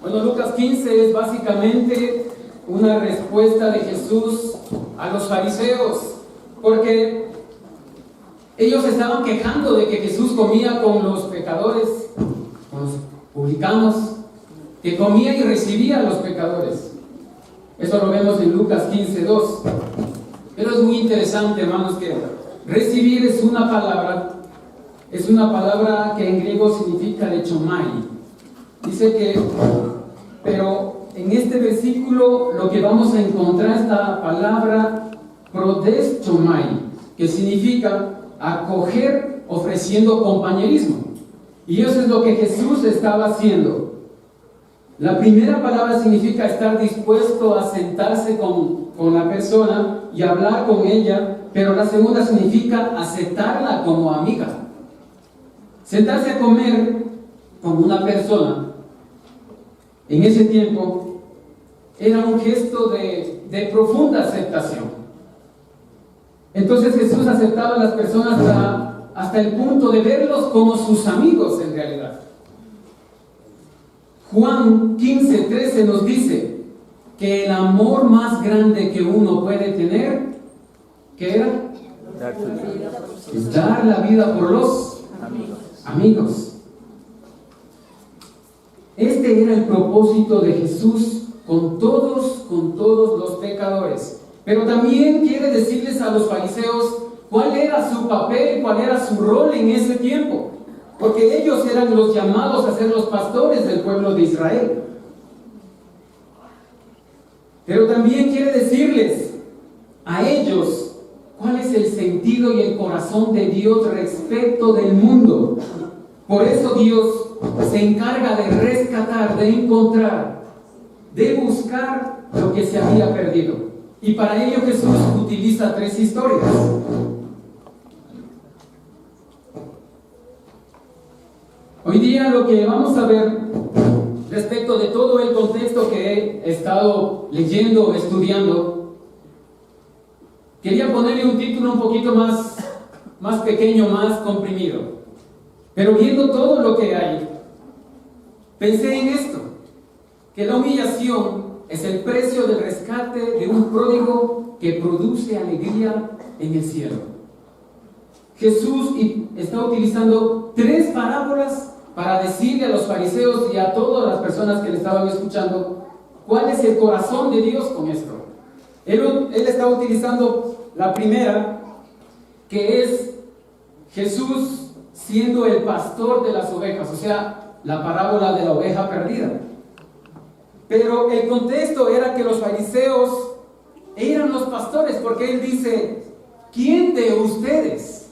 Bueno, Lucas 15 es básicamente una respuesta de Jesús a los fariseos, porque ellos estaban quejando de que Jesús comía con los pecadores, con los publicanos, que comía y recibía a los pecadores. Eso lo vemos en Lucas 15:2. Pero es muy interesante, hermanos, que recibir es una palabra que en griego significa lechomai. Dice que, pero en este versículo lo que vamos a encontrar es la palabra prodeschomai, que significa acoger ofreciendo compañerismo. Y eso es lo que Jesús estaba haciendo. La primera palabra significa estar dispuesto a sentarse con la persona y hablar con ella, pero la segunda significa aceptarla como amiga. Sentarse a comer con una persona en ese tiempo era un gesto de profunda aceptación. Entonces Jesús aceptaba a las personas hasta el punto de verlos como sus amigos en realidad. Juan 15:13 nos dice que el amor más grande que uno puede tener, ¿qué era? Dar la vida por los amigos. Este era el propósito de Jesús con todos los pecadores. Pero también quiere decirles a los fariseos cuál era su papel, cuál era su rol en ese tiempo. Porque ellos eran los llamados a ser los pastores del pueblo de Israel. Pero también quiere decirles a ellos cuál es el sentido y el corazón de Dios respecto del mundo. Por eso Dios se encarga de rescatar, de encontrar, de buscar lo que se había perdido. Y para ello Jesús utiliza 3 historias. Hoy día lo que vamos a ver respecto de todo el contexto que he estado leyendo, estudiando, quería ponerle un título un poquito más pequeño, más comprimido. Pero viendo todo lo que hay, pensé en esto, que la humillación es el precio del rescate de un pródigo que produce alegría en el cielo. Jesús está utilizando 3 parábolas para decirle a los fariseos y a todas las personas que le estaban escuchando cuál es el corazón de Dios con esto. Él está utilizando la primera, que es Jesús siendo el pastor de las ovejas, o sea, la parábola de la oveja perdida. Pero el contexto era que los fariseos eran los pastores, porque él dice, ¿quién de ustedes?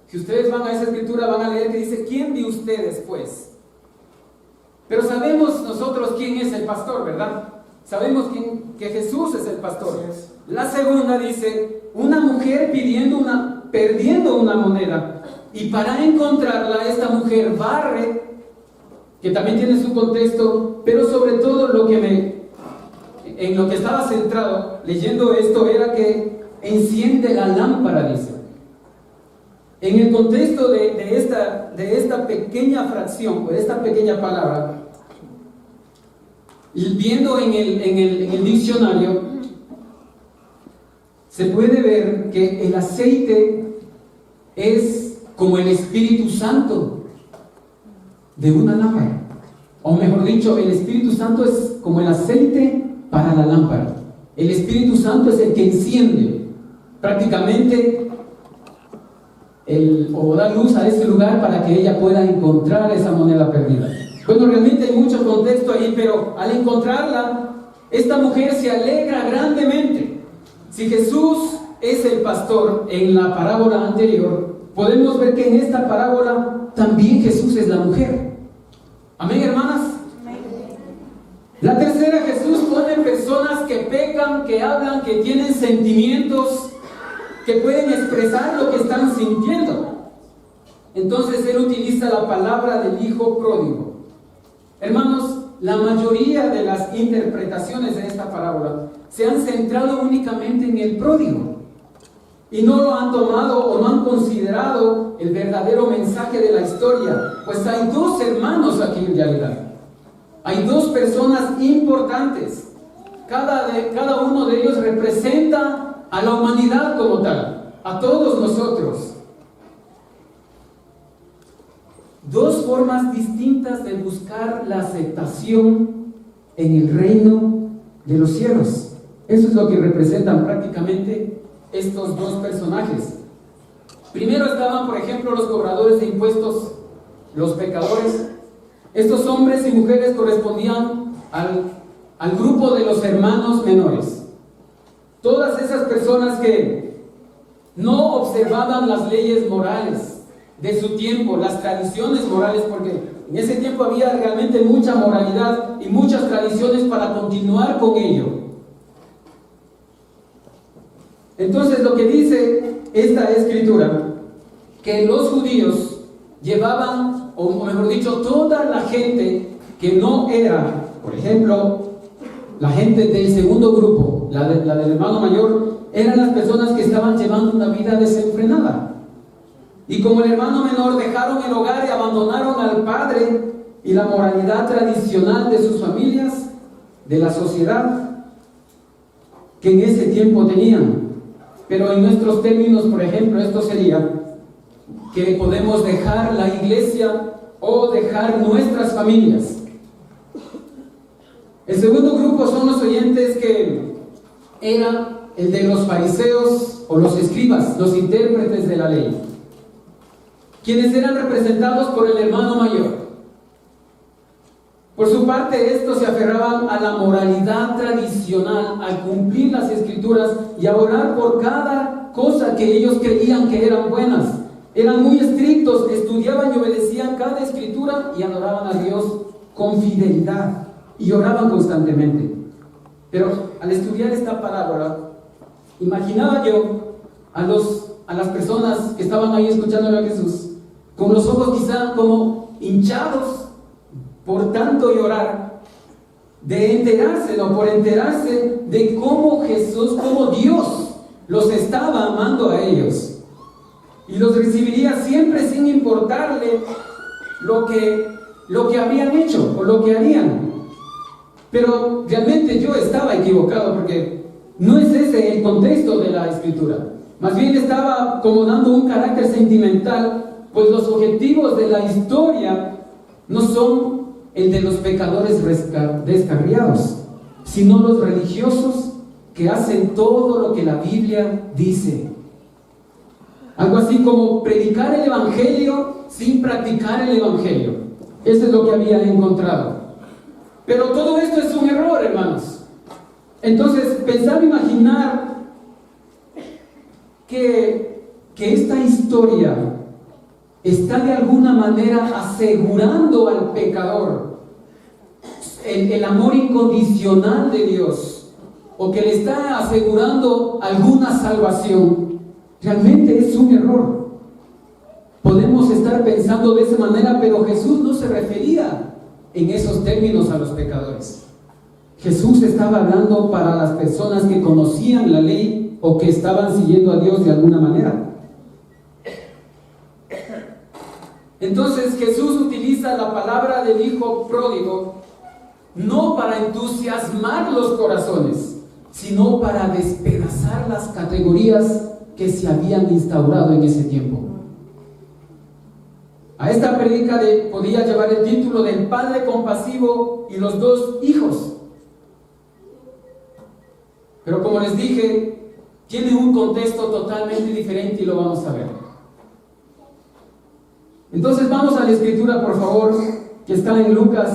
Si ustedes van a esa escritura van a leer que dice, ¿quién de ustedes pues? Pero sabemos nosotros quién es el pastor, ¿verdad? Sabemos que Jesús es el pastor. La segunda dice, una mujer perdiendo una moneda, y para encontrarla esta mujer barre, que también tiene su contexto, pero sobre todo en lo que estaba centrado leyendo esto era que enciende la lámpara, dice. En el contexto de esta pequeña fracción, de esta pequeña palabra, y viendo en el diccionario, se puede ver que el aceite es como el Espíritu Santo de una lámpara. O mejor dicho, el Espíritu Santo es como el aceite para la lámpara. El Espíritu Santo es el que enciende prácticamente o da luz a ese lugar para que ella pueda encontrar esa moneda perdida. Bueno, realmente hay mucho contexto ahí, pero al encontrarla, esta mujer se alegra grandemente. Si Jesús es el pastor en la parábola anterior, podemos ver que en esta parábola también Jesús es la mujer. Amén, hermanas. La tercera, Jesús pone personas que pecan, que hablan, que tienen sentimientos, que pueden expresar lo que están sintiendo. Entonces Él utiliza la palabra del hijo pródigo. Hermanos, la mayoría de las interpretaciones de esta parábola se han centrado únicamente en el pródigo y no lo han tomado o no han considerado el verdadero mensaje de la historia, pues hay dos hermanos aquí en realidad. Hay dos personas importantes. Cada uno de ellos representa a la humanidad como tal, a todos nosotros. Dos formas distintas de buscar la aceptación en el reino de los cielos. Eso es lo que representan prácticamente estos dos personajes. Primero estaban, por ejemplo, los cobradores de impuestos, los pecadores. Estos hombres y mujeres correspondían al grupo de los hermanos menores. Todas esas personas que no observaban las leyes morales de su tiempo, las tradiciones morales, porque en ese tiempo había realmente mucha moralidad y muchas tradiciones para continuar con ello. Entonces lo que dice esta escritura, que los judíos llevaban, o mejor dicho, toda la gente que no era, por ejemplo, la gente del segundo grupo, la del hermano mayor, eran las personas que estaban llevando una vida desenfrenada. Y como el hermano menor dejaron el hogar y abandonaron al padre y la moralidad tradicional de sus familias, de la sociedad que en ese tiempo tenían. Pero en nuestros términos, por ejemplo, esto sería que podemos dejar la iglesia o dejar nuestras familias. El segundo grupo son los oyentes que era el de los fariseos o los escribas, los intérpretes de la ley, quienes eran representados por el hermano mayor. Por su parte, estos se aferraban a la moralidad tradicional, al cumplir las escrituras y a orar por cada cosa que ellos creían que eran buenas. Eran muy estrictos, estudiaban y obedecían cada escritura y adoraban a Dios con fidelidad y oraban constantemente. Pero al estudiar esta parábola, imaginaba yo a las personas que estaban ahí escuchando a Jesús con los ojos quizá como hinchados por tanto llorar, por enterarse de cómo Jesús, cómo Dios los estaba amando a ellos y los recibiría siempre sin importarle lo que habían hecho o lo que harían. Pero realmente yo estaba equivocado, porque no es ese el contexto de la escritura. Más bien estaba como dando un carácter sentimental, pues los objetivos de la historia no son el de los pecadores descarriados, sino los religiosos que hacen todo lo que la Biblia dice. Algo así como predicar el evangelio sin practicar el evangelio. Eso es lo que había encontrado. Pero todo esto es un error, hermanos. Entonces, imaginar que esta historia está de alguna manera asegurando al pecador el amor incondicional de Dios, o que le está asegurando alguna salvación, realmente es un error. Podemos estar pensando de esa manera, pero Jesús no se refería en esos términos a los pecadores. Jesús estaba hablando para las personas que conocían la ley o que estaban siguiendo a Dios de alguna manera. Entonces Jesús utiliza la palabra del hijo pródigo no para entusiasmar los corazones, sino para despedazar las categorías que se habían instaurado en ese tiempo. A esta prédica podía llevar el título del Padre compasivo y los dos hijos. Pero como les dije, tiene un contexto totalmente diferente y lo vamos a ver. Entonces vamos a la escritura, por favor, que está en Lucas,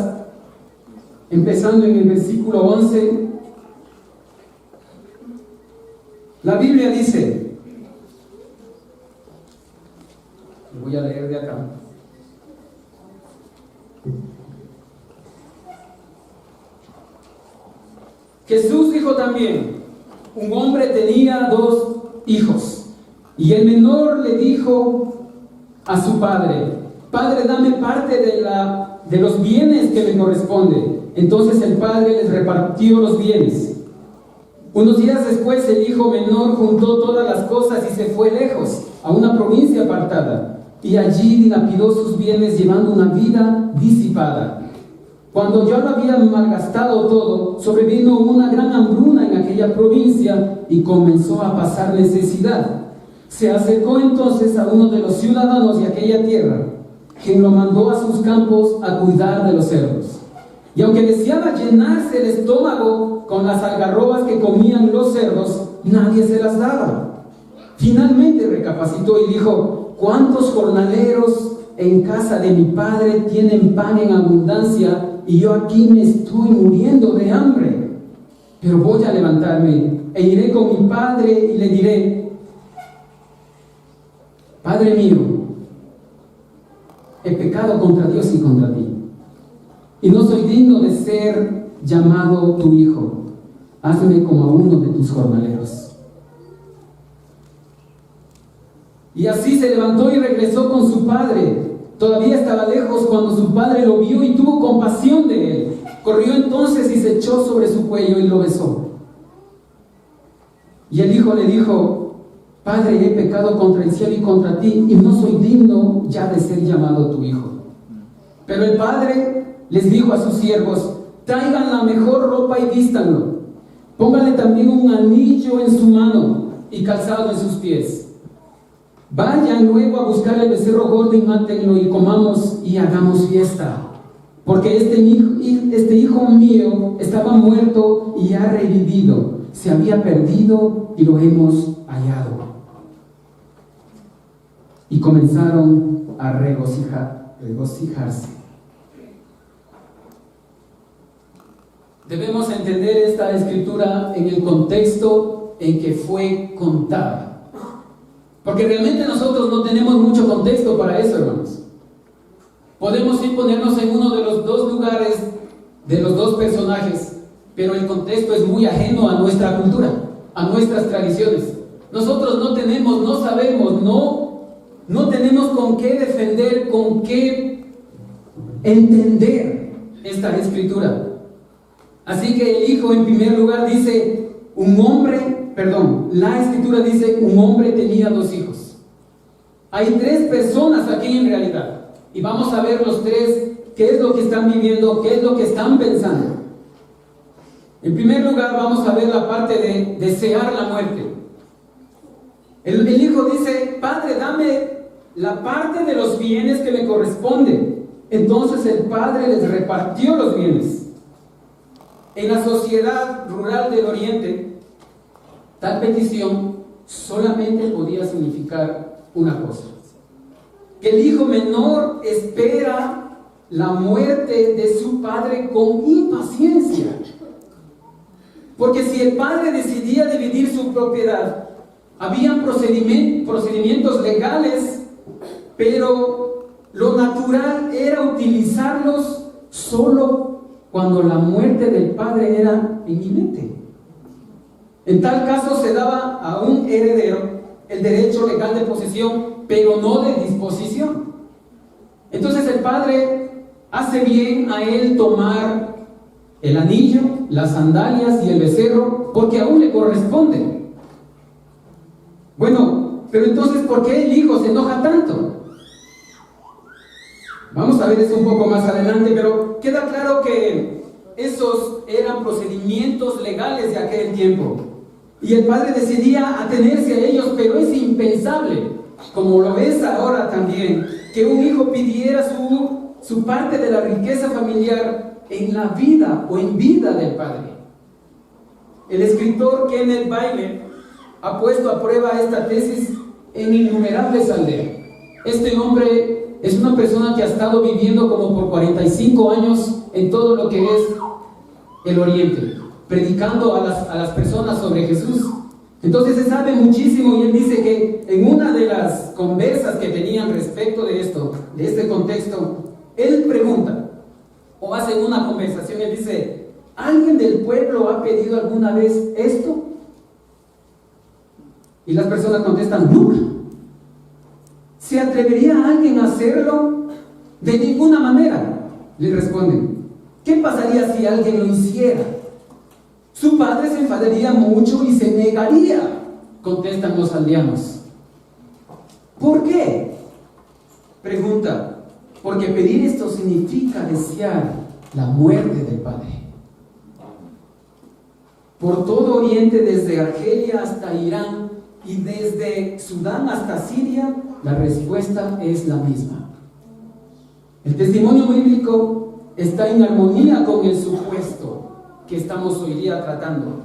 empezando en el versículo 11. La Biblia dice, voy a leer de acá. Jesús dijo también: un hombre tenía 2 hijos, y el menor le dijo a su padre: Padre, dame parte de la de los bienes que le corresponde. Entonces el padre les repartió los bienes. Unos días después el hijo menor juntó todas las cosas y se fue lejos, a una provincia apartada, y allí dilapidó sus bienes llevando una vida disipada. Cuando ya lo habían malgastado todo, sobrevino una gran hambruna en aquella provincia y comenzó a pasar necesidad. Se acercó entonces a uno de los ciudadanos de aquella tierra, quien lo mandó a sus campos a cuidar de los cerdos. Y aunque deseaba llenarse el estómago con las algarrobas que comían los cerdos, nadie se las daba. Finalmente recapacitó y dijo: ¿cuántos jornaleros en casa de mi padre tienen pan en abundancia y yo aquí me estoy muriendo de hambre? Pero voy a levantarme e iré con mi padre y le diré: Padre mío, he pecado contra Dios y contra ti, y no soy digno de ser llamado tu hijo. Hazme como a uno de tus jornaleros. Y así se levantó y regresó con su padre. Todavía estaba lejos cuando su padre lo vio y tuvo compasión de él. Corrió entonces y se echó sobre su cuello y lo besó. Y el hijo le dijo: Padre, he pecado contra el cielo y contra ti, y no soy digno ya de ser llamado tu hijo. Pero el padre les dijo a sus siervos: traigan la mejor ropa y vístanlo. Pónganle también un anillo en su mano y calzado en sus pies. Vayan luego a buscar el becerro gordo y mátenlo y comamos y hagamos fiesta. Porque este hijo mío estaba muerto y ha revivido. Se había perdido y lo hemos hallado. Y comenzaron a regocijarse. Debemos entender esta escritura en el contexto en que fue contada. Porque realmente nosotros no tenemos mucho contexto para eso, hermanos. Podemos sí ponernos en uno de los dos lugares, de los dos personajes, pero el contexto es muy ajeno a nuestra cultura, a nuestras tradiciones. Nosotros no tenemos, no sabemos, no tenemos con qué defender, con qué entender esta escritura. Así que el hijo en primer lugar dice, la escritura dice, un hombre tenía 2 hijos. Hay 3 personas aquí en realidad. Y vamos a ver los 3, qué es lo que están viviendo, qué es lo que están pensando. En primer lugar vamos a ver la parte de desear la muerte. El hijo dice: Padre, dame la parte de los bienes que me corresponde. Entonces el padre les repartió los bienes. En la sociedad rural del Oriente, tal petición solamente podía significar una cosa: que el hijo menor espera la muerte de su padre con impaciencia. Porque si el padre decidía dividir su propiedad, habían procedimientos legales, pero lo natural era utilizarlos solo cuando la muerte del padre era inminente. En tal caso se daba a un heredero el derecho legal de posesión, pero no de disposición. Entonces el padre hace bien a él tomar el anillo, las sandalias y el becerro, porque aún le corresponde. Bueno, pero entonces, ¿por qué el hijo se enoja tanto? Vamos a ver eso un poco más adelante, pero queda claro que esos eran procedimientos legales de aquel tiempo. Y el padre decidía atenerse a ellos, pero es impensable, como lo ves ahora también, que un hijo pidiera su parte de la riqueza familiar en la vida o en vida del padre. El escritor Kenneth Bailey ha puesto a prueba esta tesis en innumerables aldeas. Este hombre es una persona que ha estado viviendo como por 45 años en todo lo que es el Oriente, predicando a las personas sobre Jesús. Entonces se sabe muchísimo, y él dice que en una de las conversas que tenían respecto de esto, de este contexto, él pregunta, o hace una conversación, él dice: ¿alguien del pueblo ha pedido alguna vez esto? Y las personas contestan: nunca. ¿Se atrevería alguien a hacerlo? De ninguna manera. Le responden: ¿qué pasaría si alguien lo hiciera? Su padre se enfadaría mucho y se negaría, contestan los aldeanos. ¿Por qué? Pregunta: porque pedir esto significa desear la muerte del padre. Por todo Oriente, desde Argelia hasta Irán y desde Sudán hasta Siria, la respuesta es la misma. El testimonio bíblico está en armonía con el supuesto que estamos hoy día tratando.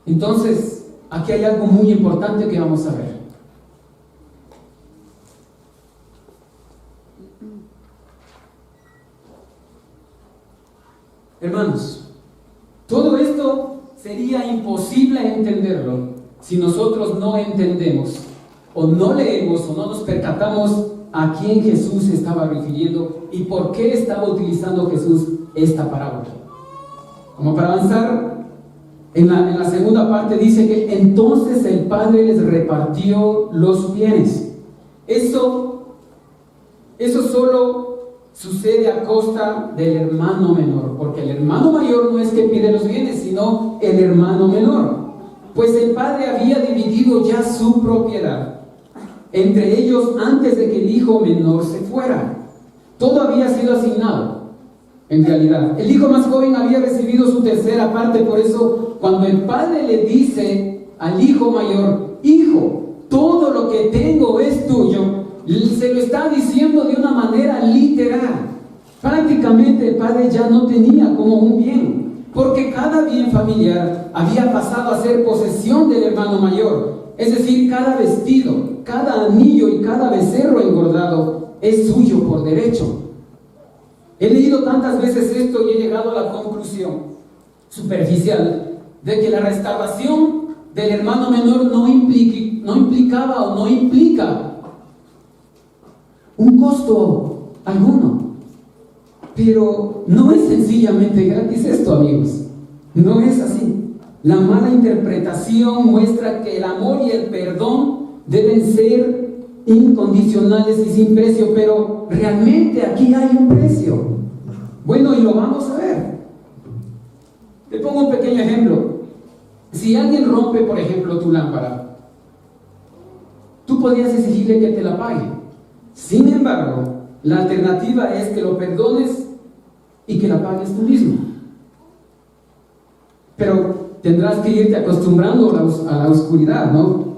Entonces, aquí hay algo muy importante que vamos a ver. Hermanos, todo esto sería imposible entenderlo si nosotros no entendemos o no leemos o no nos percatamos a quién Jesús se estaba refiriendo y por qué estaba utilizando Jesús esta parábola. Como para avanzar, en la segunda parte dice que entonces el Padre les repartió los bienes. Eso solo sucede a costa del hermano menor, porque el hermano mayor no es que pide los bienes, sino el hermano menor. Pues el padre había dividido ya su propiedad entre ellos antes de que el hijo menor se fuera. Todo había sido asignado, en realidad. El hijo más joven había recibido su tercera parte, por eso cuando el padre le dice al hijo mayor: hijo, todo lo que tengo es tuyo, se lo está diciendo de una manera literal. Prácticamente el padre ya no tenía como un bien, porque cada bien familiar había pasado a ser posesión del hermano mayor. Es decir, cada vestido, cada anillo y cada becerro engordado es suyo por derecho. He leído tantas veces esto y he llegado a la conclusión superficial de que la restauración del hermano menor no implicaba o no implica un costo alguno. Pero no es sencillamente gratis esto, amigos. No es así. La mala interpretación muestra que el amor y el perdón deben ser incondicionales y sin precio, pero realmente aquí hay un precio. Bueno, y lo vamos a ver. Te pongo un pequeño ejemplo. Si alguien rompe, por ejemplo, tu lámpara, tú podrías exigirle que te la pague. Sin embargo, la alternativa es que lo perdones y que la pagues tú mismo. Pero tendrás que irte acostumbrando a la oscuridad, ¿no?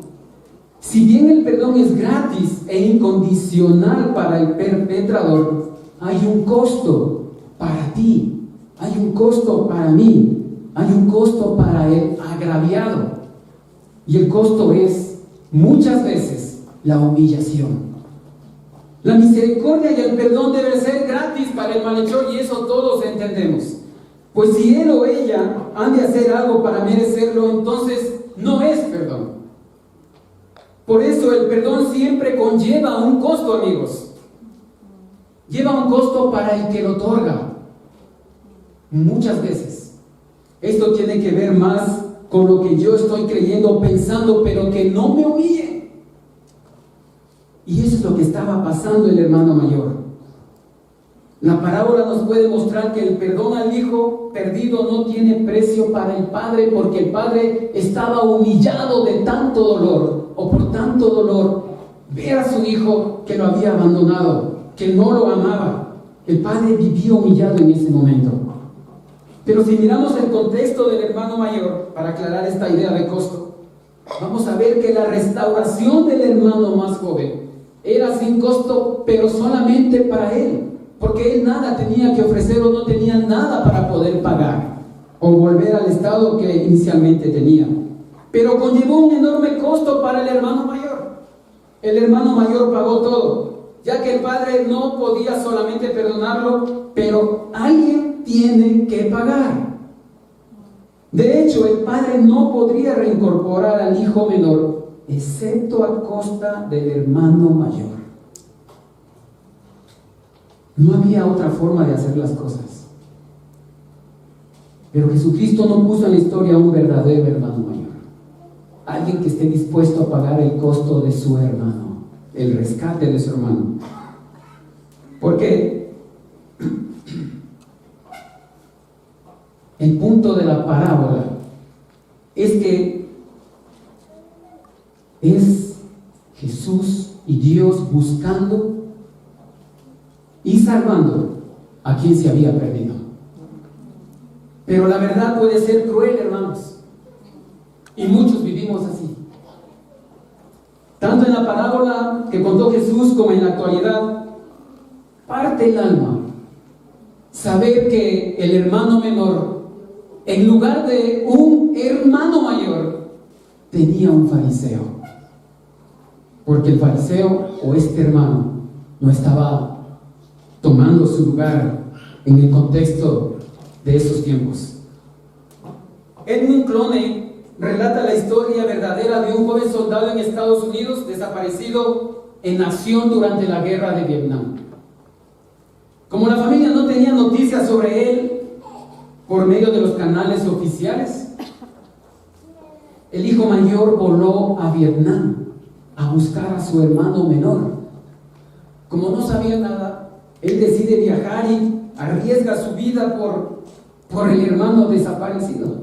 Si bien el perdón es gratis e incondicional para el perpetrador, hay un costo para ti, hay un costo para mí, hay un costo para el agraviado. Y el costo es, muchas veces, la humillación. La misericordia y el perdón deben ser gratis para el malhechor, y eso todos entendemos. Pues si él o ella han de hacer algo para merecerlo, entonces no es perdón. Por eso el perdón siempre conlleva un costo, amigos. Lleva un costo para el que lo otorga. Muchas veces esto tiene que ver más con lo que yo estoy creyendo, pensando, pero que no me humille. Y eso es lo que estaba pasando el hermano mayor. La parábola nos puede mostrar que el perdón al hijo perdido no tiene precio para el padre, porque el padre estaba humillado de tanto dolor, o por tanto dolor, ver a su hijo que lo había abandonado, que no lo amaba. El padre vivía humillado en ese momento. Pero si miramos el contexto del hermano mayor, para aclarar esta idea de costo, vamos a ver que la restauración del hermano más joven era sin costo, pero solamente para él, porque él nada tenía que ofrecer o no tenía nada para poder pagar o volver al estado que inicialmente tenía. Pero conllevó un enorme costo para el hermano mayor. El hermano mayor pagó todo, ya que el padre no podía solamente perdonarlo, pero alguien tiene que pagar. De hecho, el padre no podría reincorporar al hijo menor, excepto a costa del hermano mayor. No había otra forma de hacer las cosas. Pero Jesucristo no puso en la historia a un verdadero hermano mayor, alguien que esté dispuesto a pagar el costo de su hermano. el rescate de su hermano. Porque el punto de la parábola es que es Jesús y Dios buscando y salvando a quien se había perdido. Pero la verdad puede ser cruel, hermanos, y muchos vivimos así. Tanto en la parábola que contó Jesús como en la actualidad, parte el alma saber que el hermano menor, en lugar de un hermano mayor, tenía un fariseo. Porque el fariseo o este hermano no estaba tomando su lugar en el contexto de esos tiempos. Edmund Clooney relata la historia verdadera de un joven soldado en Estados Unidos desaparecido en acción durante la guerra de Vietnam. Como la familia no tenía noticias sobre él por medio de los canales oficiales, el hijo mayor voló a Vietnam a buscar a su hermano menor. Como no sabía nada, él decide viajar y arriesga su vida por el hermano desaparecido.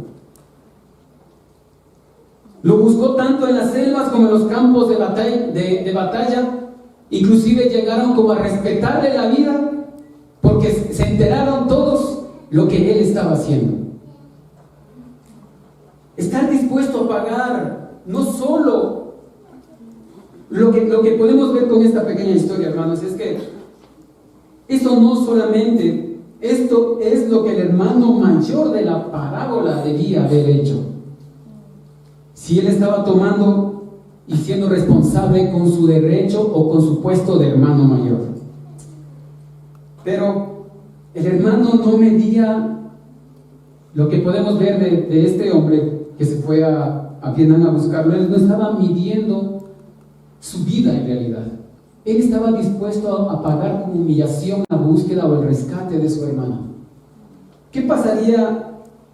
Lo buscó tanto en las selvas como en los campos de batalla. Inclusive llegaron como a respetarle la vida porque se enteraron todos lo que él estaba haciendo. Estar dispuesto a pagar no solo lo que podemos ver con esta pequeña historia, hermanos, es que esto no solamente, esto es lo que el hermano mayor de la parábola debía haber hecho. Si él estaba tomando y siendo responsable con su derecho o con su puesto de hermano mayor. Pero el hermano no medía lo que podemos ver de este hombre que se fue a Vietnam a buscarlo. Él no estaba midiendo su vida en realidad. Él estaba dispuesto a pagar con humillación la búsqueda o el rescate de su hermano. ¿Qué pasaría?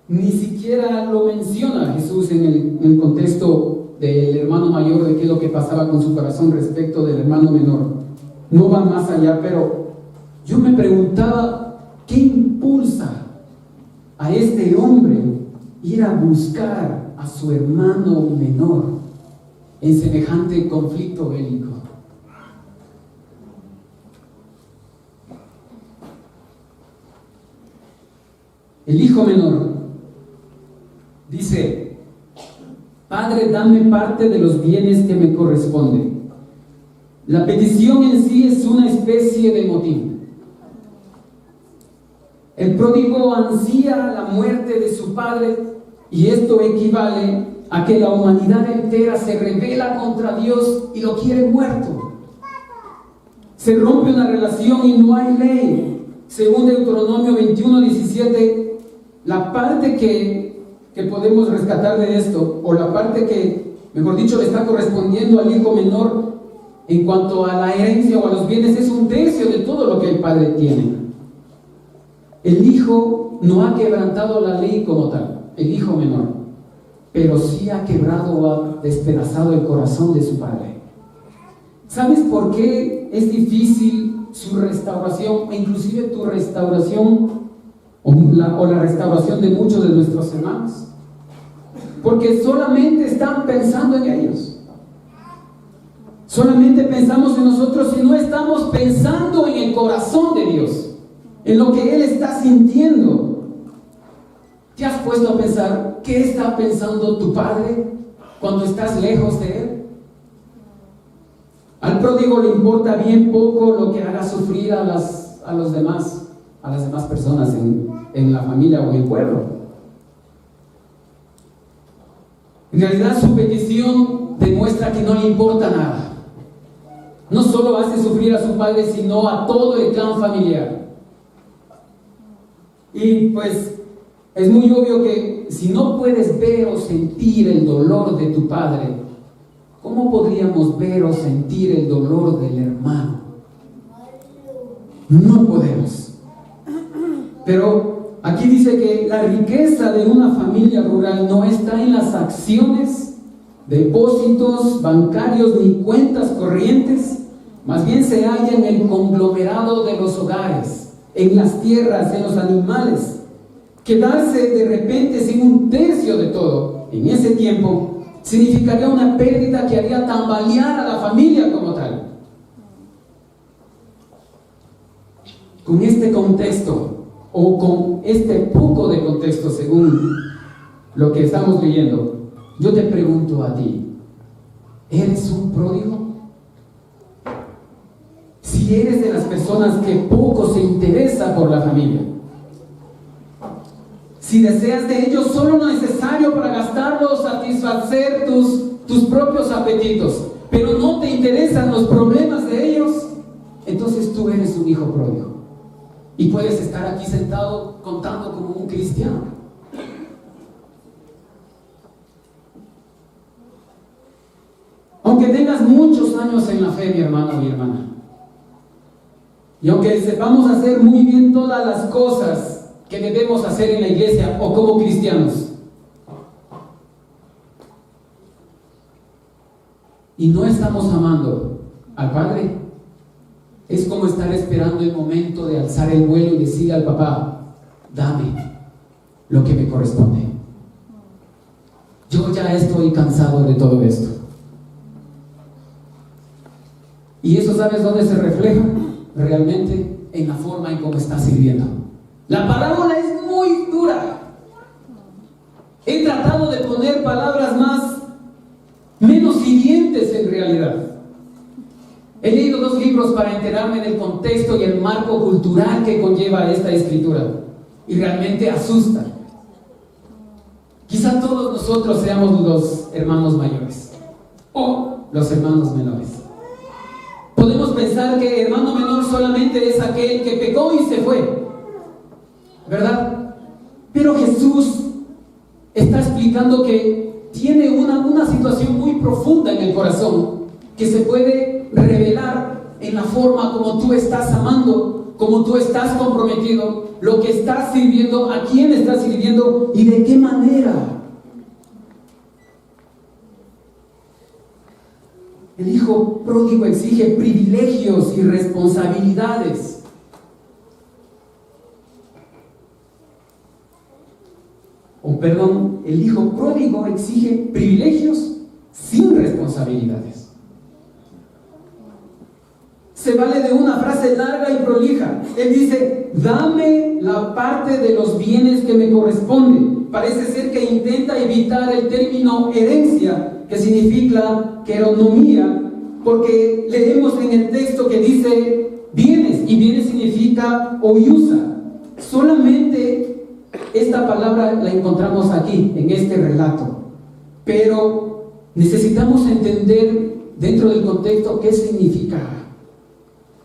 Ni siquiera lo menciona Jesús en el contexto del hermano mayor, de qué es lo que pasaba con su corazón respecto del hermano menor. No va más allá, pero yo me preguntaba, ¿qué impulsa a este hombre ir a buscar a su hermano menor en semejante conflicto bélico? El hijo menor dice: Padre, dame parte de los bienes que me corresponden. La petición en sí es una especie de motín. El pródigo ansía la muerte de su padre, y esto equivale a que la humanidad entera se rebela contra Dios y lo quiere muerto. Se rompe una relación y no hay ley. Según Deuteronomio 21:17, la parte que podemos rescatar de esto, o la parte que, mejor dicho, le está correspondiendo al hijo menor en cuanto a la herencia o a los bienes, es 1/3 de todo lo que el padre tiene. El hijo no ha quebrantado la ley como tal, el hijo menor, pero sí ha quebrado o ha despedazado el corazón de su padre. ¿Sabes por qué es difícil su restauración, e inclusive tu restauración o la restauración de muchos de nuestros hermanos? Porque solamente están pensando en ellos. Solamente pensamos en nosotros y no estamos pensando en el corazón de Dios, en lo que Él está sintiendo. ¿Te has puesto a pensar qué está pensando tu padre cuando estás lejos de Él? Al pródigo le importa bien poco lo que haga sufrir a las demás personas en la familia o en el pueblo. En realidad su petición demuestra que no le importa nada. No solo hace sufrir a su padre, sino a todo el clan familiar. Y pues es muy obvio que si no puedes ver o sentir el dolor de tu padre, ¿cómo podríamos ver o sentir el dolor del hermano? No podemos. Pero aquí dice que la riqueza de una familia rural no está en las acciones, depósitos bancarios ni cuentas corrientes, más bien se halla en el conglomerado de los hogares, en las tierras, en los animales. Quedarse de repente sin un tercio de todo en ese tiempo significaría una pérdida que haría tambalear a la familia como tal. Con este contexto, o con este poco de contexto según lo que estamos leyendo, yo te pregunto a ti, ¿eres un pródigo? Si eres de las personas que poco se interesa por la familia, si deseas de ellos solo lo necesario para gastarlo, satisfacer tus propios apetitos, pero no te interesan los problemas de ellos, entonces tú eres un hijo pródigo. Y puedes estar aquí sentado contando como un cristiano. Aunque tengas muchos años en la fe, mi hermano, mi hermana, y aunque sepamos hacer muy bien todas las cosas que debemos hacer en la iglesia o como cristianos, y no estamos amando al Padre, es como estar esperando el momento de alzar el vuelo y decirle al papá: dame lo que me corresponde. Yo ya estoy cansado de todo esto. Y eso, ¿sabes dónde se refleja? Realmente en la forma en cómo está sirviendo. La parábola es muy dura. He tratado de poner palabras menos hirientes en realidad. He leído 2 libros para enterarme del contexto y el marco cultural que conlleva esta escritura, y realmente asusta. Quizá todos nosotros seamos los hermanos mayores o los hermanos menores. Podemos pensar que hermano menor solamente es aquel que pecó y se fue, ¿verdad? Pero Jesús está explicando que tiene una situación muy profunda en el corazón que se puede revelar en la forma como tú estás amando, como tú estás comprometido, lo que estás sirviendo, a quién estás sirviendo y de qué manera. El hijo pródigo exige privilegios y responsabilidades. El hijo pródigo exige privilegios sin responsabilidades. Se vale de una frase larga y prolija. Él dice: dame la parte de los bienes que me corresponden. Parece ser que intenta evitar el término herencia, que significa queronomía, porque leemos en el texto que dice bienes, y bienes significa oyusa. Solamente esta palabra la encontramos aquí, en este relato. Pero necesitamos entender dentro del contexto qué significa.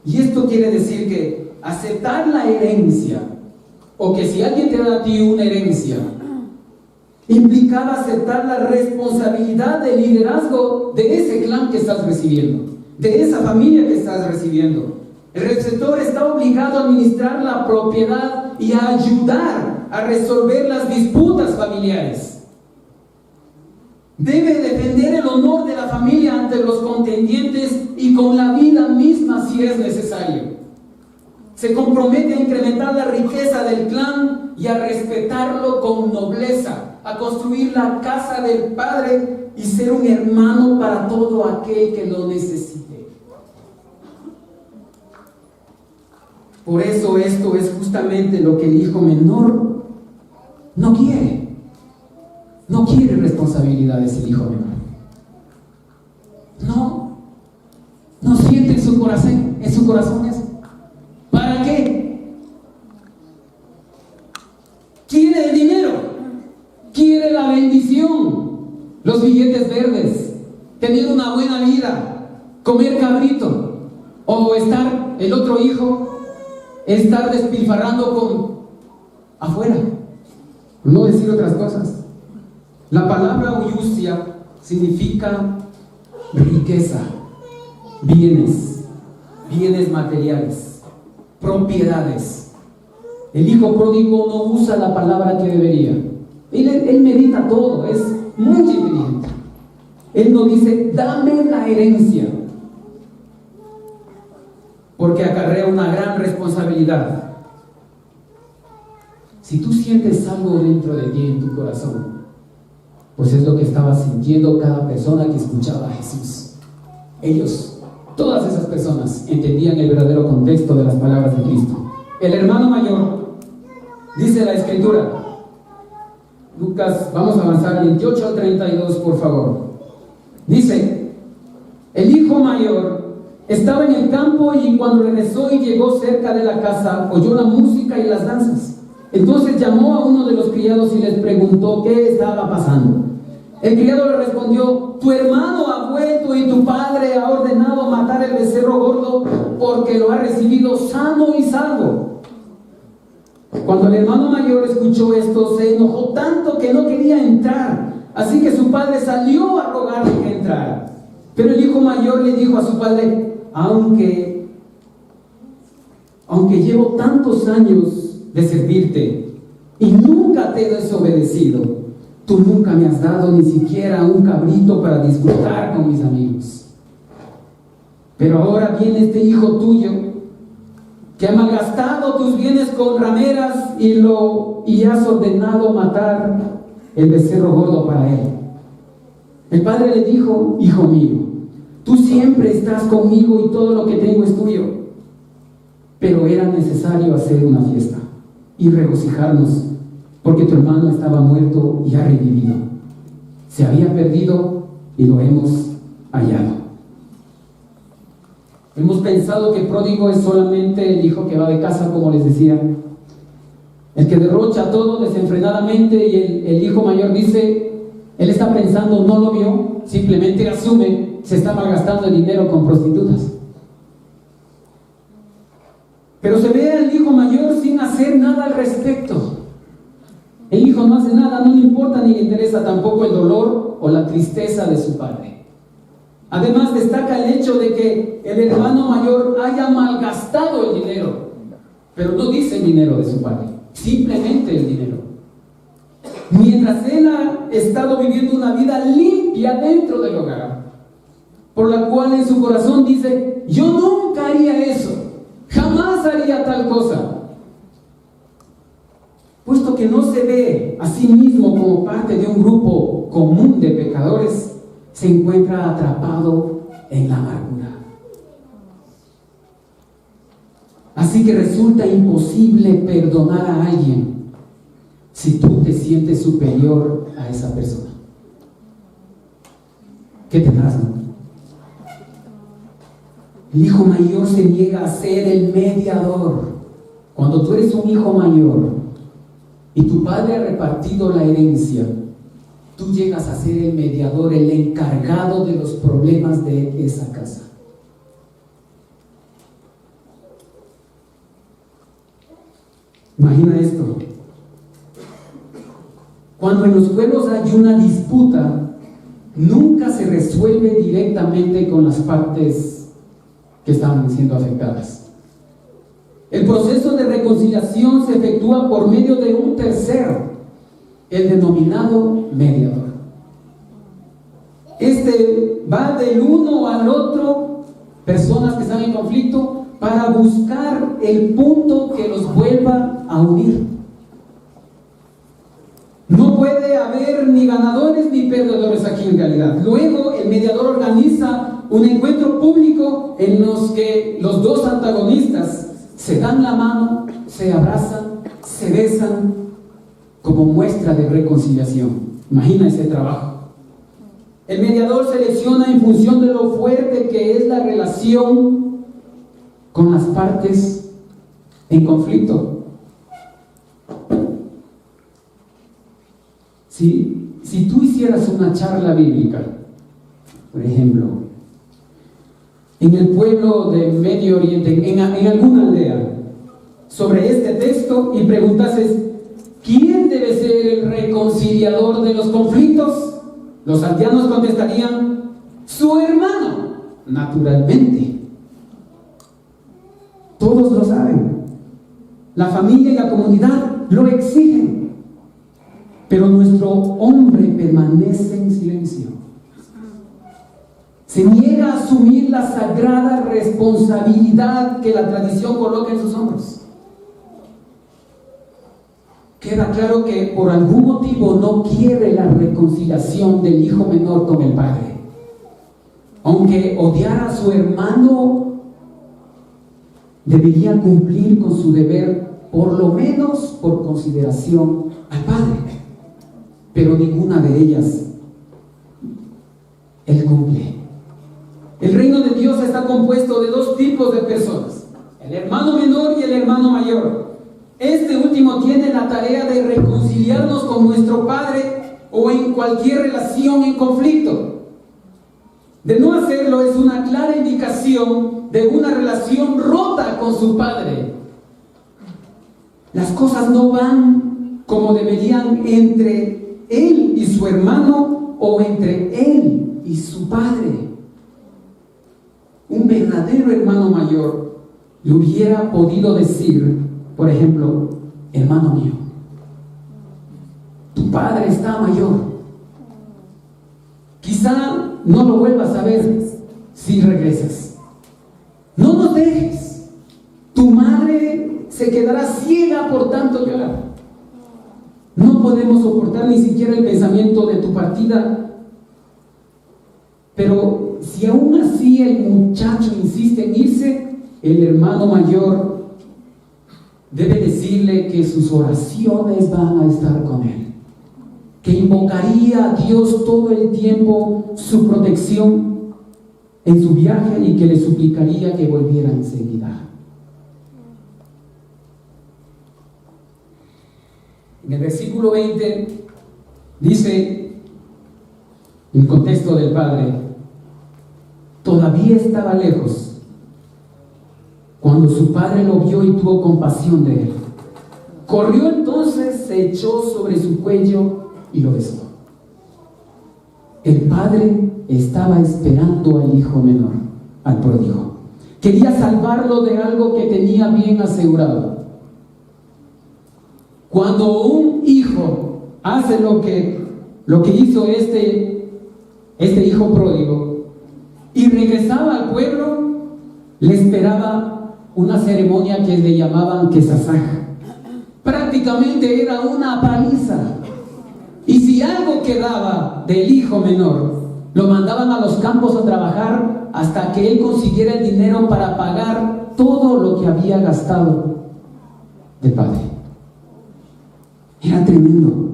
Y esto quiere decir que aceptar la herencia, o que si alguien te da a ti una herencia, implicaba aceptar la responsabilidad del liderazgo de ese clan que estás recibiendo, de esa familia que estás recibiendo. El receptor está obligado a administrar la propiedad y a ayudar a resolver las disputas familiares. Debe defender el honor de la familia ante los contendientes y con la vida misma si es necesario. Se compromete a incrementar la riqueza del clan y a respetarlo con nobleza, a construir la casa del Padre y ser un hermano para todo aquel que lo necesite. Por eso esto es justamente lo que el hijo menor no quiere. No quiere responsabilidades el hijo menor. No siente en su corazón eso. ¿Para qué? Quiere el dinero, quiere la bendición, los billetes verdes, tener una buena vida, comer cabrito, o estar, el otro hijo, estar despilfarrando afuera, no decir otras cosas. La palabra oyusia significa riqueza, bienes materiales, propiedades. El hijo pródigo no usa la palabra que debería. Él medita todo, es muy inteligente. Él no dice: dame la herencia. porque acarrea una gran responsabilidad. Si tú sientes algo dentro de ti, en tu corazón, pues es lo que estaba sintiendo cada persona que escuchaba a Jesús. Ellos, todas esas personas, entendían el verdadero contexto de las palabras de Cristo. El hermano mayor, dice la Escritura, Lucas, vamos a avanzar, 28 al 32, por favor. Dice, el hijo mayor estaba en el campo y cuando regresó y llegó cerca de la casa, oyó la música y las danzas. Entonces llamó a uno de los criados y les preguntó qué estaba pasando. El criado le respondió, tu hermano ha vuelto y tu padre ha ordenado matar el becerro gordo porque lo ha recibido sano y salvo. Cuando el hermano mayor escuchó esto, se enojó tanto que no quería entrar. Así que su padre salió a rogarle que entrara. Pero el hijo mayor le dijo a su padre, aunque llevo tantos años de servirte y nunca te he desobedecido, tú nunca me has dado ni siquiera un cabrito para disfrutar con mis amigos. Pero ahora viene este hijo tuyo que ha malgastado tus bienes con rameras y has ordenado matar el becerro gordo para él. El padre le dijo, hijo mío, tú siempre estás conmigo y todo lo que tengo es tuyo. Pero era necesario hacer una fiesta y regocijarnos, porque tu hermano estaba muerto y ha revivido. Se había perdido y lo hemos hallado. Hemos pensado que pródigo es solamente el hijo que va de casa, como les decía, el que derrocha todo desenfrenadamente, y el hijo mayor dice, él está pensando, no lo vio, simplemente asume, se está malgastando el dinero con prostitutas. Pero se ve al hijo mayor sin hacer nada al respecto. El hijo no hace nada, no le importa ni le interesa tampoco el dolor o la tristeza de su padre. Además destaca el hecho de que el hermano mayor haya malgastado el dinero, pero no dice el dinero de su padre, simplemente el dinero. Mientras él ha estado viviendo una vida limpia dentro del hogar, por la cual en su corazón dice, yo nunca haría eso, jamás haría tal cosa. Puesto que no se ve a sí mismo como parte de un grupo común de pecadores, se encuentra atrapado en la amargura. Así que resulta imposible perdonar a alguien si tú te sientes superior a esa persona. ¿Qué tendrás, no? El hijo mayor se niega a ser el mediador. Cuando tú eres un hijo mayor y tu padre ha repartido la herencia, tú llegas a ser el mediador, el encargado de los problemas de esa casa. Imagina esto. Cuando en los pueblos hay una disputa, nunca se resuelve directamente con las partes que estaban siendo afectadas. El proceso de reconciliación se efectúa por medio de un tercero, el denominado mediador. Este va del uno al otro, personas que están en conflicto, para buscar el punto que los vuelva a unir. No puede haber ni ganadores ni perdedores aquí en realidad. Luego el mediador organiza un encuentro público en los que los dos antagonistas se dan la mano, se abrazan, se besan como muestra de reconciliación. Imagina ese trabajo. El mediador selecciona en función de lo fuerte que es la relación con las partes en conflicto. Si tú hicieras una charla bíblica, por ejemplo, en el pueblo de Medio Oriente, en alguna aldea, sobre este texto, y preguntases, ¿quién debe ser el reconciliador de los conflictos? Los aldeanos contestarían, su hermano, naturalmente. Todos lo saben. La familia y la comunidad lo exigen. Pero nuestro hombre permanece en silencio. Se niega a asumir la sagrada responsabilidad que la tradición coloca en sus hombros. Queda claro que por algún motivo no quiere la reconciliación del hijo menor con el padre. Aunque odiara a su hermano, debería cumplir con su deber, por lo menos por consideración al padre. Pero ninguna de ellas él cumple. El reino de Dios está compuesto de dos tipos de personas: el hermano menor y el hermano mayor. Este último tiene la tarea de reconciliarnos con nuestro padre o en cualquier relación en conflicto. De no hacerlo es una clara indicación de una relación rota con su padre. Las cosas no van como deberían entre él y su hermano o entre él y su padre. Un verdadero hermano mayor le hubiera podido decir, por ejemplo: hermano mío, tu padre está mayor. Quizá no lo vuelvas a ver si regresas. No nos dejes. Tu madre se quedará ciega por tanto llorar. No podemos soportar ni siquiera el pensamiento de tu partida. Pero si aún así el muchacho insiste en irse, el hermano mayor debe decirle que sus oraciones van a estar con él, que invocaría a Dios todo el tiempo su protección en su viaje y que le suplicaría que volviera enseguida. En el versículo 20 dice, en el contexto del padre: todavía estaba lejos cuando su padre lo vio y tuvo compasión de él. Corrió entonces, se echó sobre su cuello y lo besó. El padre estaba esperando al hijo menor, al pródigo. Quería salvarlo de algo que tenía bien asegurado. Cuando un hijo hace lo que hizo este hijo pródigo y regresaba al pueblo, le esperaba una ceremonia que le llamaban quesasaj. Prácticamente era una paliza. Y si algo quedaba del hijo menor, lo mandaban a los campos a trabajar hasta que él consiguiera el dinero para pagar todo lo que había gastado del padre. Era tremendo.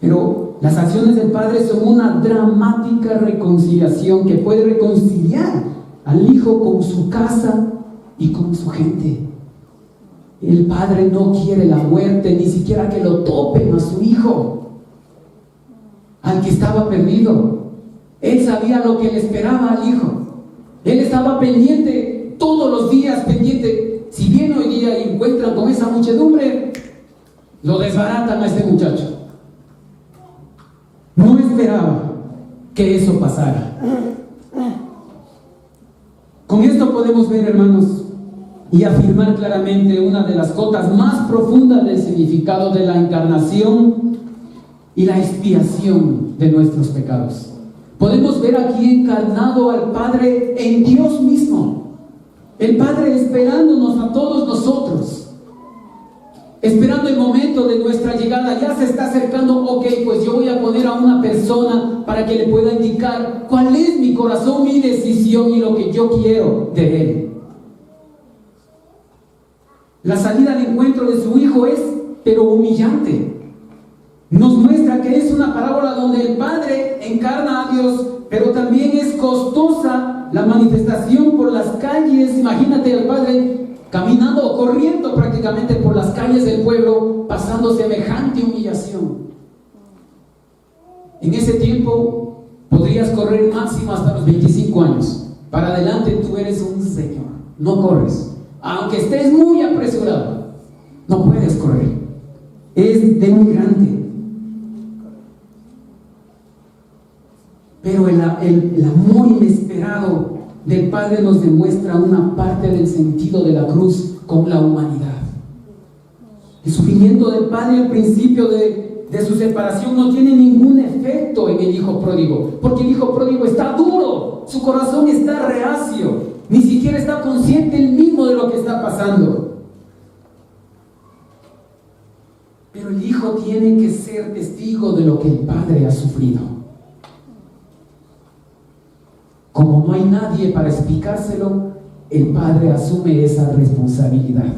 Pero las acciones del padre son una dramática reconciliación que puede reconciliar al hijo con su casa y con su gente. El padre no quiere la muerte, ni siquiera que lo topen a su hijo, al que estaba perdido. Él sabía lo que le esperaba al hijo. Él estaba pendiente, todos los días pendiente. Si viene hoy día y encuentran con esa muchedumbre, lo desbaratan a este muchacho. No esperaba que eso pasara. Con esto podemos ver, hermanos, y afirmar claramente una de las cotas más profundas del significado de la encarnación y la expiación de nuestros pecados. Podemos ver aquí encarnado al Padre en Dios mismo. El Padre esperándonos a todos nosotros, esperando el momento de nuestra llegada. Ya se está acercando. Ok, pues yo voy a poner a una persona para que le pueda indicar cuál es mi corazón, mi decisión y lo que yo quiero de él. La salida al encuentro de su hijo es, pero humillante. Nos muestra que es una parábola donde el Padre encarna a Dios, pero también es costosa la manifestación por las calles. Imagínate al Padre caminando o corriendo prácticamente por las calles del pueblo, pasando semejante humillación. En ese tiempo podrías correr máximo hasta los 25 años. Para adelante tú eres un señor, no corres. Aunque estés muy apresurado, no puedes correr. Es denigrante. Pero el amor inesperado del Padre nos demuestra una parte del sentido de la cruz con la humanidad. El sufrimiento del Padre al principio de de su separación no tiene ningún efecto en el hijo pródigo, porque el hijo pródigo está duro, su corazón está reacio, ni siquiera está consciente él mismo de lo que está pasando. Pero el hijo tiene que ser testigo de lo que el padre ha sufrido. Como no hay nadie para explicárselo, el padre asume esa responsabilidad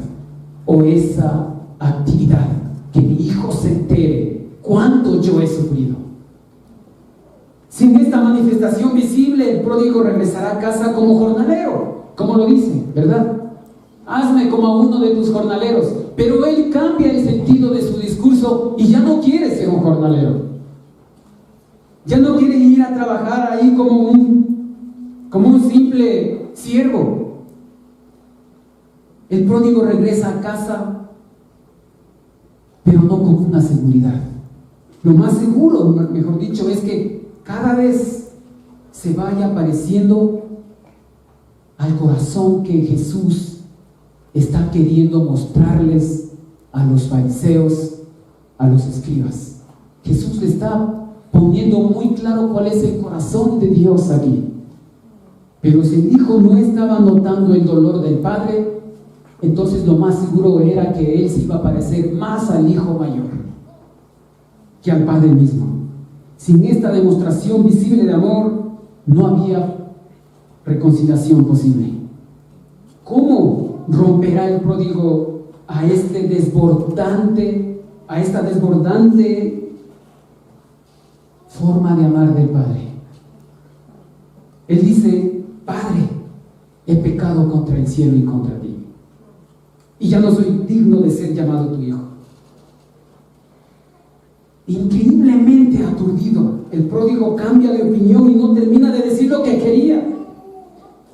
o esa actividad, que mi hijo se entere cuánto yo he sufrido. Sin esta manifestación visible, el pródigo regresará a casa como jornalero, como lo dice, ¿verdad? Hazme como a uno de tus jornaleros. Pero él cambia el sentido de su discurso y ya no quiere ser un jornalero. Ya no quiere ir a trabajar ahí como un simple siervo. El pródigo regresa a casa, pero no con una seguridad. Lo más seguro, mejor dicho, es que cada vez se vaya pareciendo al corazón que Jesús está queriendo mostrarles a los fariseos, a los escribas. Jesús le está poniendo muy claro cuál es el corazón de Dios aquí. Pero si el hijo no estaba notando el dolor del padre, entonces lo más seguro era que él se iba a parecer más al hijo mayor que al padre mismo. Sin esta demostración visible de amor, no había reconciliación posible. ¿Cómo romperá el pródigo a esta desbordante forma de amar del Padre? Él dice: Padre, he pecado contra el cielo y contra ti, y ya no soy digno de ser llamado tu hijo. Increíblemente aturdido, el pródigo cambia de opinión y no termina de decir lo que quería.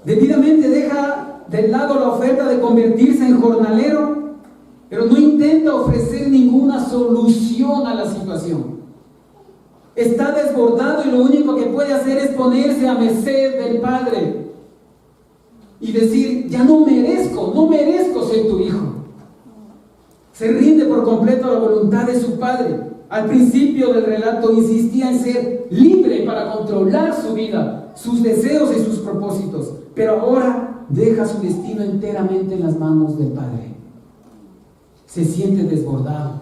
Debidamente deja de lado la oferta de convertirse en jornalero, pero no intenta ofrecer ninguna solución a la situación. Está desbordado y lo único que puede hacer es ponerse a merced del Padre y decir: ya no merezco ser tu hijo. Se rinde por completo a la voluntad de su Padre. Al principio del relato insistía en ser libre para controlar su vida, sus deseos y sus propósitos, pero ahora deja su destino enteramente en las manos del Padre. Se siente desbordado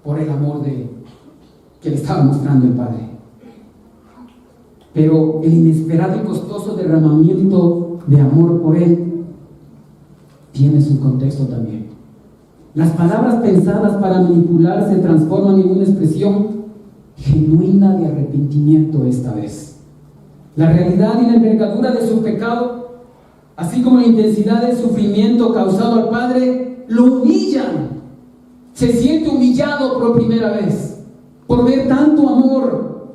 por el amor que le estaba mostrando el Padre. Pero el inesperado y costoso derramamiento de amor por él tiene su contexto también. Las palabras pensadas para manipular se transforman en una expresión genuina de arrepentimiento esta vez. La realidad y la envergadura de su pecado, así como la intensidad del sufrimiento causado al Padre, lo humillan. Se siente humillado por primera vez por ver tanto amor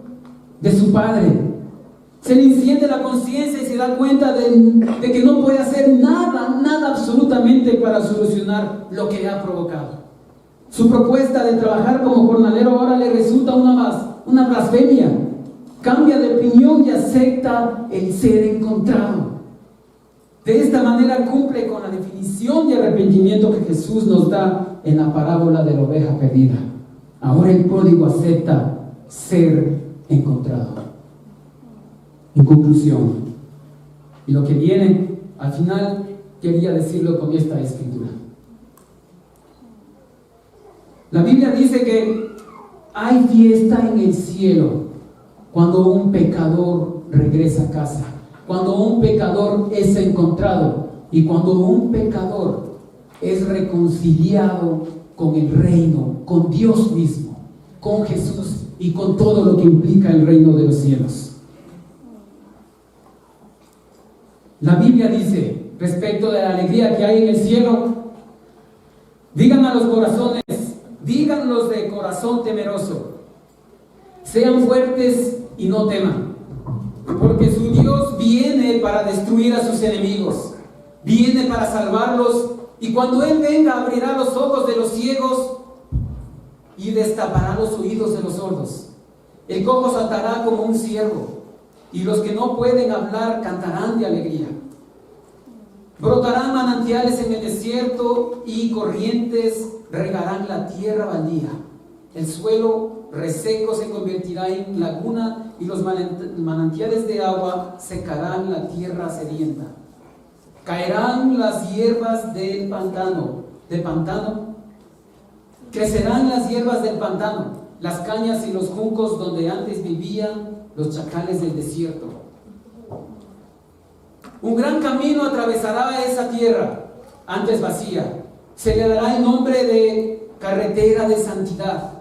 de su Padre. Se le enciende la conciencia y se da cuenta de que no puede hacer nada absolutamente para solucionar lo que le ha provocado. Su propuesta de trabajar como jornalero ahora le resulta una blasfemia. Cambia de opinión y acepta el ser encontrado. De esta manera cumple con la definición de arrepentimiento que Jesús nos da en la parábola de la oveja perdida. Ahora el pródigo acepta ser encontrado. En conclusión, y lo que viene al final, quería decirlo con esta escritura. La Biblia dice que hay fiesta en el cielo cuando un pecador regresa a casa, cuando un pecador es encontrado y cuando un pecador es reconciliado con el reino, con Dios mismo, con Jesús y con todo lo que implica el reino de los cielos. La Biblia dice, respecto de la alegría que hay en el cielo: digan a los corazones, díganlos de corazón temeroso, sean fuertes y no teman, porque su Dios viene para destruir a sus enemigos, viene para salvarlos, y cuando Él venga abrirá los ojos de los ciegos y destapará los oídos de los sordos. El cojo saltará como un ciervo, y los que no pueden hablar cantarán de alegría. Brotarán manantiales en el desierto y corrientes regarán la tierra baldía. El suelo reseco se convertirá en laguna y los manantiales de agua secarán la tierra sedienta. Caerán las hierbas del pantano, crecerán las hierbas del pantano, las cañas y los juncos donde antes vivían los chacales del desierto. Un gran camino atravesará esa tierra, antes vacía. Se le dará el nombre de carretera de santidad.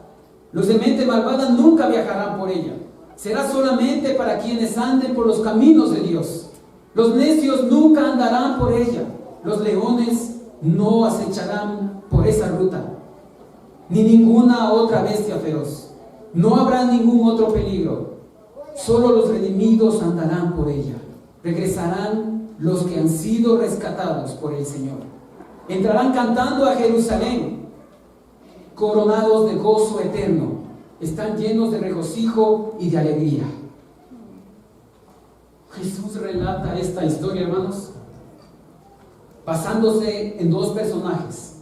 Los de mente malvada nunca viajarán por ella. Será solamente para quienes anden por los caminos de Dios. Los necios nunca andarán por ella. Los leones no acecharán por esa ruta, ni ninguna otra bestia feroz. No habrá ningún otro peligro. Solo los redimidos andarán por ella. Regresarán los que han sido rescatados por el Señor. Entrarán cantando a Jerusalén, coronados de gozo eterno. Están llenos de regocijo y de alegría. Jesús relata esta historia, hermanos, basándose en dos personajes,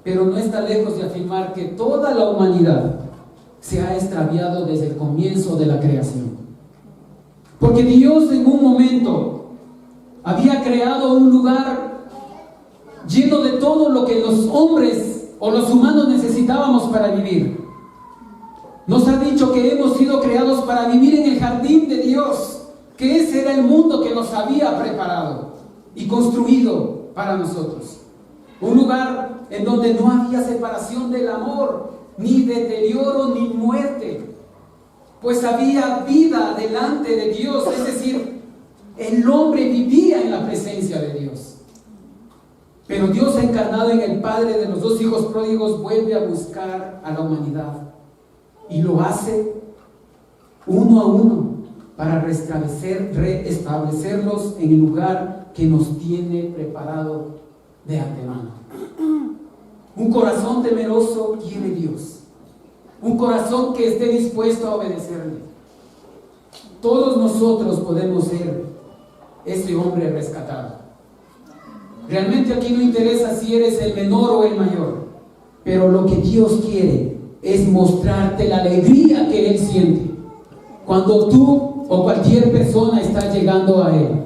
pero no está lejos de afirmar que toda la humanidad se ha extraviado desde el comienzo de la creación. Porque Dios en un momento había creado un lugar lleno de todo lo que los hombres o los humanos necesitábamos para vivir. Nos ha dicho que hemos sido creados para vivir en el jardín de Dios, que ese era el mundo que nos había preparado y construido para nosotros. Un lugar en donde no había separación del amor, ni deterioro, ni muerte, pues había vida delante de Dios, es decir, el hombre vivía en la presencia de Dios. Pero Dios encarnado en el Padre de los dos hijos pródigos vuelve a buscar a la humanidad y lo hace uno a uno para restablecerlos en el lugar que nos tiene preparado de antemano. Un corazón temeroso quiere Dios, un corazón que esté dispuesto a obedecerle. Todos nosotros podemos ser ese hombre rescatado. Realmente aquí no interesa si eres el menor o el mayor, pero lo que Dios quiere es mostrarte la alegría que Él siente cuando tú o cualquier persona está llegando a Él.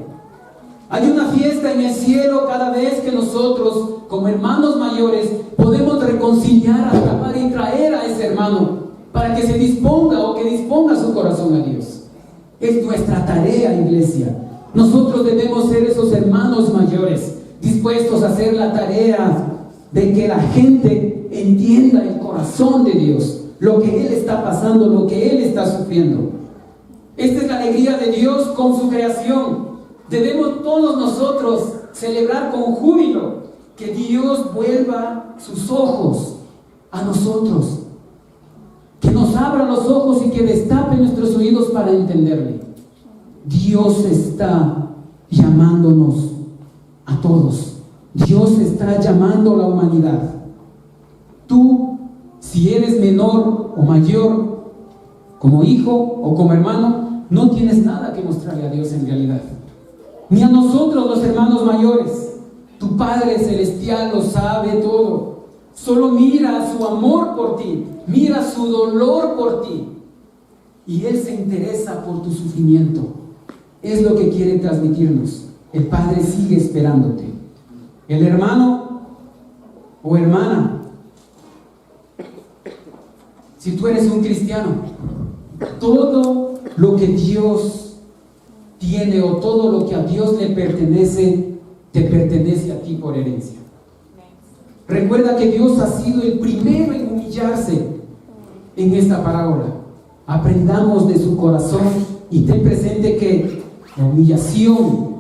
Hay una fiesta en el cielo cada vez que nosotros, como hermanos mayores, podemos reconciliar, atrapar y traer a ese hermano para que se disponga o que disponga su corazón a Dios. Es nuestra tarea, iglesia. Nosotros debemos ser esos hermanos mayores, dispuestos a hacer la tarea de que la gente entienda el corazón de Dios, lo que Él está pasando, lo que Él está sufriendo. Esta es la alegría de Dios con su creación. Debemos todos nosotros celebrar con júbilo que Dios vuelva sus ojos a nosotros, que nos abra los ojos y que destape nuestros oídos para entenderle. Dios está llamándonos a todos. Dios está llamando a la humanidad. Tú, si eres menor o mayor, como hijo o como hermano, no tienes nada que mostrarle a Dios en realidad. Ni a nosotros los hermanos mayores. Tu Padre Celestial lo sabe todo. Solo mira su amor por ti, mira su dolor por ti, y Él se interesa por tu sufrimiento. Es lo que quiere transmitirnos. El Padre sigue esperándote. El hermano o hermana, si tú eres un cristiano, todo lo que Dios tiene o todo lo que a Dios le pertenece, te pertenece a ti por herencia. Recuerda que Dios ha sido el primero en humillarse en esta parábola. Aprendamos de su corazón y ten presente que la humillación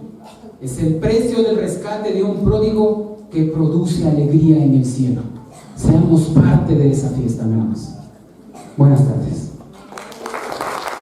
es el precio del rescate de un pródigo que produce alegría en el cielo. Seamos parte de esa fiesta, hermanos. Buenas tardes.